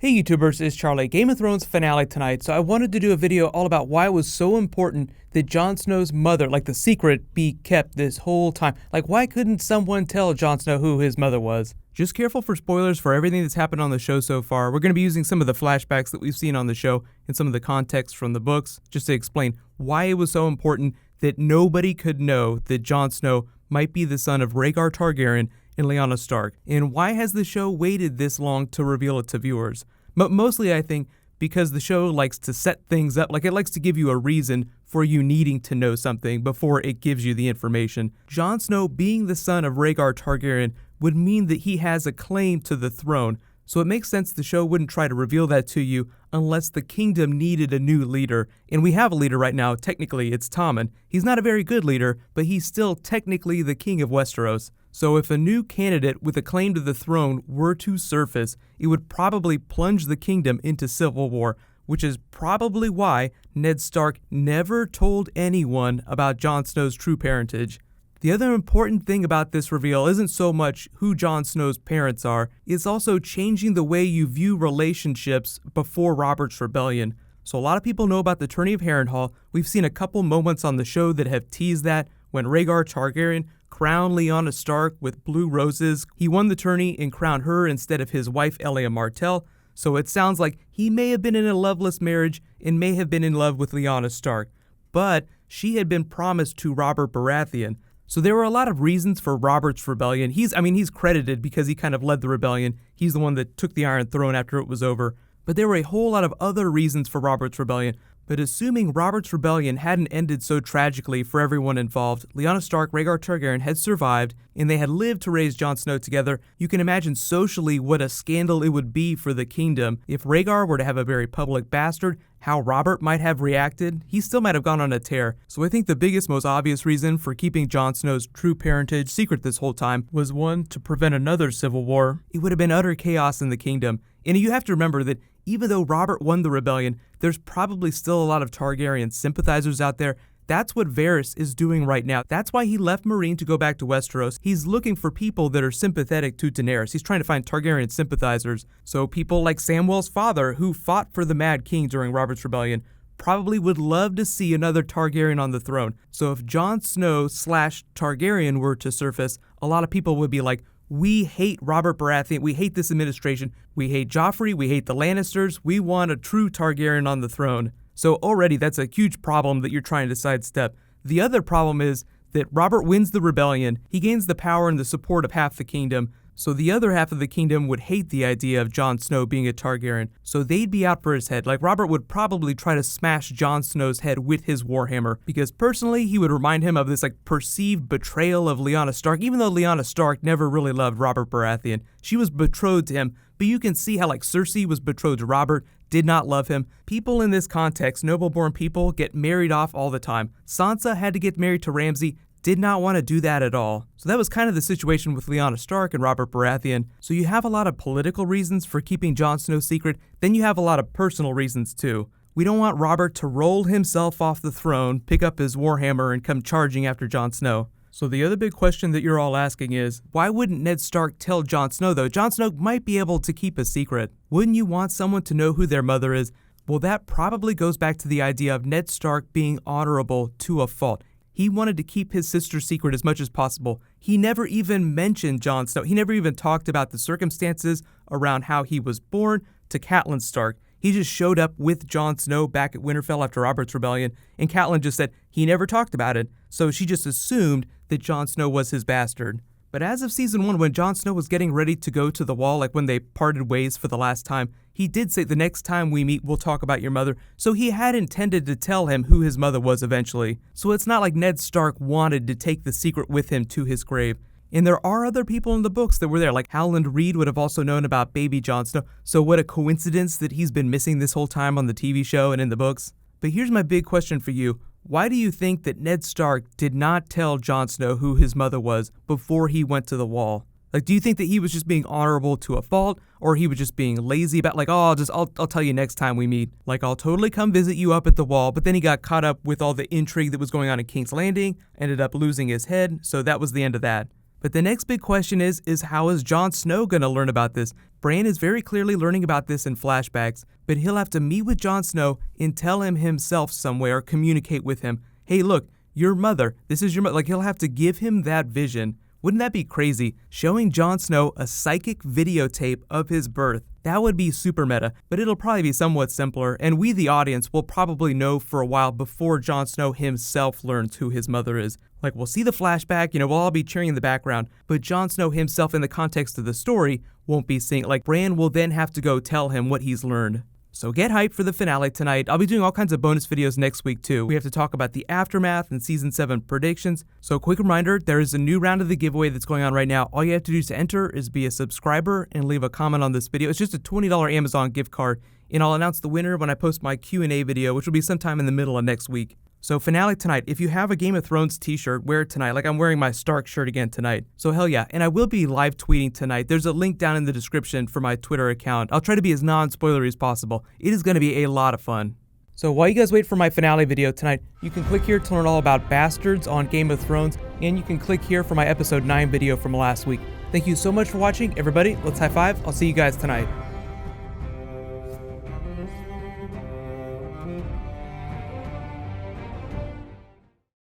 Hey YouTubers, it's Charlie. Game of Thrones finale tonight, so I wanted to do a video all about why it was so important that Jon Snow's mother, like the secret, be kept this whole time. Like, why couldn't someone tell Jon Snow who his mother was? Just careful for spoilers for everything that's happened on the show so far. We're going to be using some of the flashbacks that we've seen on the show and some of the context from the books just to explain why it was so important that nobody could know that Jon Snow might be the son of Rhaegar Targaryen and Lyanna Stark, and why has the show waited this long to reveal it to viewers? But mostly I think because the show likes to set things up, like it likes to give you a reason for you needing to know something before it gives you the information. Jon Snow being the son of Rhaegar Targaryen would mean that he has a claim to the throne, so it makes sense the show wouldn't try to reveal that to you unless the kingdom needed a new leader. And we have a leader right now. Technically, it's Tommen. He's not a very good leader, but he's still technically the king of Westeros. So if a new candidate with a claim to the throne were to surface, it would probably plunge the kingdom into civil war, which is probably why Ned Stark never told anyone about Jon Snow's true parentage. The other important thing about this reveal isn't so much who Jon Snow's parents are, it's also changing the way you view relationships before Robert's Rebellion. So a lot of people know about the tourney of Harrenhal. We've seen a couple moments on the show that have teased that when Rhaegar Targaryen crowned Lyanna Stark with blue roses. He won the tourney and crowned her instead of his wife Elia Martell, so it sounds like he may have been in a loveless marriage and may have been in love with Lyanna Stark, but she had been promised to Robert Baratheon. So there were a lot of reasons for Robert's rebellion. He's credited because he kind of led the rebellion. He's the one that took the Iron Throne after it was over. But there were a whole lot of other reasons for Robert's rebellion. But assuming Robert's rebellion hadn't ended so tragically for everyone involved, Lyanna Stark, Rhaegar Targaryen had survived, and they had lived to raise Jon Snow together, you can imagine socially what a scandal it would be for the kingdom. If Rhaegar were to have a very public bastard, how Robert might have reacted, he still might have gone on a tear. So I think the biggest, most obvious reason for keeping Jon Snow's true parentage secret this whole time was one, to prevent another civil war. It would have been utter chaos in the kingdom. And you have to remember that even though Robert won the rebellion, there's probably still a lot of Targaryen sympathizers out there. That's what Varys is doing right now. That's why he left Meereen to go back to Westeros. He's looking for people that are sympathetic to Daenerys. He's trying to find Targaryen sympathizers. So people like Samwell's father, who fought for the Mad King during Robert's Rebellion, probably would love to see another Targaryen on the throne. So if Jon Snow / Targaryen were to surface, a lot of people would be like, we hate Robert Baratheon, we hate this administration, we hate Joffrey, we hate the Lannisters, we want a true Targaryen on the throne. So already that's a huge problem that you're trying to sidestep. The other problem is that Robert wins the rebellion, he gains the power and the support of half the kingdom, so the other half of the kingdom would hate the idea of Jon Snow being a Targaryen, so they'd be out for his head. Like Robert would probably try to smash Jon Snow's head with his warhammer, because personally he would remind him of this perceived betrayal of Lyanna Stark, even though Lyanna Stark never really loved Robert Baratheon. She was betrothed to him, but you can see how Cersei was betrothed to Robert, did not love him. People in this context, noble-born people, get married off all the time. Sansa had to get married to Ramsay, did not want to do that at all. So that was kind of the situation with Lyanna Stark and Robert Baratheon. So you have a lot of political reasons for keeping Jon Snow secret, then you have a lot of personal reasons too. We don't want Robert to roll himself off the throne, pick up his warhammer, and come charging after Jon Snow. So the other big question that you're all asking is, why wouldn't Ned Stark tell Jon Snow though? Jon Snow might be able to keep a secret. Wouldn't you want someone to know who their mother is? Well, that probably goes back to the idea of Ned Stark being honorable to a fault. He wanted to keep his sister's secret as much as possible. He never even mentioned Jon Snow. He never even talked about the circumstances around how he was born to Catelyn Stark. He just showed up with Jon Snow back at Winterfell after Robert's Rebellion, and Catelyn just said he never talked about it, so she just assumed that Jon Snow was his bastard. But as of season 1, when Jon Snow was getting ready to go to the wall, like when they parted ways for the last time, he did say, the next time we meet, we'll talk about your mother. So he had intended to tell him who his mother was eventually. So it's not like Ned Stark wanted to take the secret with him to his grave. And there are other people in the books that were there, like Howland Reed would have also known about baby Jon Snow. So what a coincidence that he's been missing this whole time on the TV show and in the books. But here's my big question for you. Why do you think that Ned Stark did not tell Jon Snow who his mother was before he went to the wall? Do you think that he was just being honorable to a fault, or he was just being lazy about I'll tell you next time we meet. I'll totally come visit you up at the wall, but then he got caught up with all the intrigue that was going on in King's Landing, ended up losing his head, so that was the end of that. But the next big question is how is Jon Snow gonna learn about this? Bran is very clearly learning about this in flashbacks, but he'll have to meet with Jon Snow and tell him himself somewhere, communicate with him. Hey, look, your mother, this is your mother. Like, he'll have to give him that vision. Wouldn't that be crazy? Showing Jon Snow a psychic videotape of his birth. That would be super meta, but it'll probably be somewhat simpler, and we, the audience, will probably know for a while before Jon Snow himself learns who his mother is. Like, we'll see the flashback, we'll all be cheering in the background, but Jon Snow himself in the context of the story won't be seeing. Like, Bran will then have to go tell him what he's learned. So get hyped for the finale tonight. I'll be doing all kinds of bonus videos next week too. We have to talk about the aftermath and season 7 predictions. So quick reminder, there is a new round of the giveaway that's going on right now. All you have to do to enter is be a subscriber and leave a comment on this video. It's just a $20 Amazon gift card, and I'll announce the winner when I post my Q&A video, which will be sometime in the middle of next week. So finale tonight, if you have a Game of Thrones t-shirt, wear it tonight. Like, I'm wearing my Stark shirt again tonight. So hell yeah, and I will be live tweeting tonight. There's a link down in the description for my Twitter account. I'll try to be as non-spoilery as possible. It is going to be a lot of fun. So while you guys wait for my finale video tonight, you can click here to learn all about bastards on Game of Thrones, and you can click here for my episode 9 video from last week. Thank you so much for watching, everybody. Let's high five. I'll see you guys tonight.